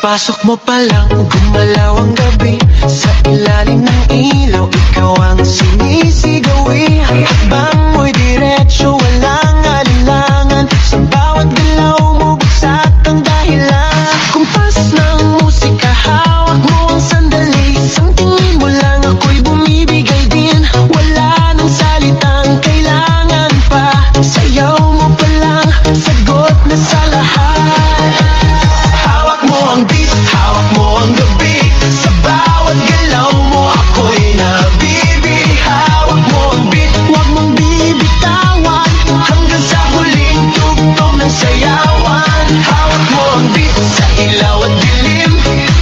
Pagpasok mo pa lang, gumalaw ang gabi. Sa ilalim ng ilaw, ikaw ang sinisigawi. Hakbang mo'y diretsyo, walang alinlangan. Sa bawat galaw mo, bagsak ang dahilan. Kumpas ng musika, hawak mo ang sandali. Isang tingin mo lang, ako'y bumibigay din. Wala nang salitang kailangan pa. Sayaw mo pa lang, sagot na sa lahat. Hawak mo ang beat, hawak mo ang gabi. Sa bawat galaw mo, ako'y nabibi. Hawak mo ang beat, huwag mong bibitawan. Hanggang sa huling tugtog ng sayawan. Hawak mo ang beat, sa ilaw at dilim.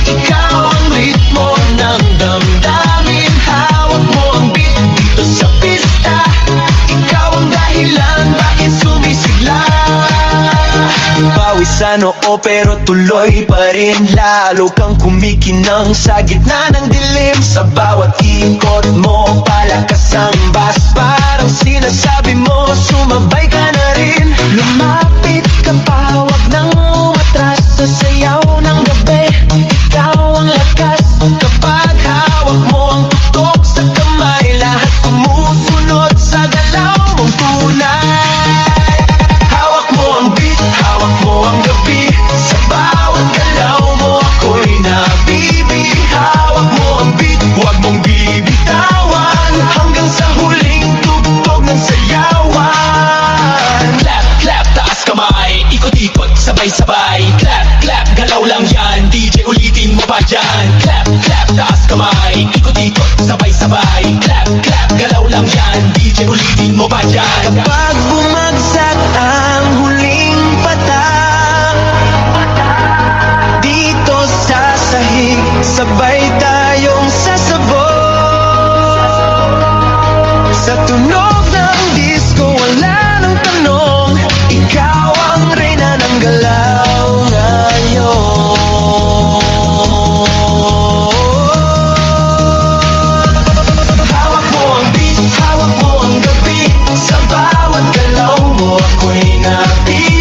Ikaw ang ritmo ng damdamin. Hawak mo ang beat, dito sa pista. Ikaw ang dahilan, bakit sumisigla. Pawisan oo pero tuloy pa rin. Lalo kang kumikinang sa gitna ng dilim. Sa bawat ikot mo, palakas ang bass. Parang sinasabi mo, sumabay ka na rin. Lumapit ka pa, wag nang umatras. Sa sayaw ng gabi, ikaw ang lakas. Kapag hawak mo ang tutok sa kamay, lahat sumusunod sa galaw mong tunay. Hawak mo ang beat, hawak mo ang gabi. Sa bawat galaw mo, ako'y nabibi. Hawak mo ang beat, huwag mong bibitawan. Hanggang sa huling tugtog ng sayawan. Clap, clap, taas kamay, ikot-ikot, sabay-sabay. Clap, clap, galaw lang yan, DJ ulitin mo pa dyan. Clap, clap, taas kamay, ikot-ikot, sabay-sabay. Clap, clap, galaw lang yan, DJ ulitin mo pa dyan. Kapag bumagsak ang huling patak, dito sa sahig, sabay tayong sasabog. Sa tunog ng disco, wala nang tanong. Ikaw ang reyna ng galaw ngayon. Hawak mo ang beat, hawak mo ang gabi. Sa bawat galaw mo, ako'y nabibi.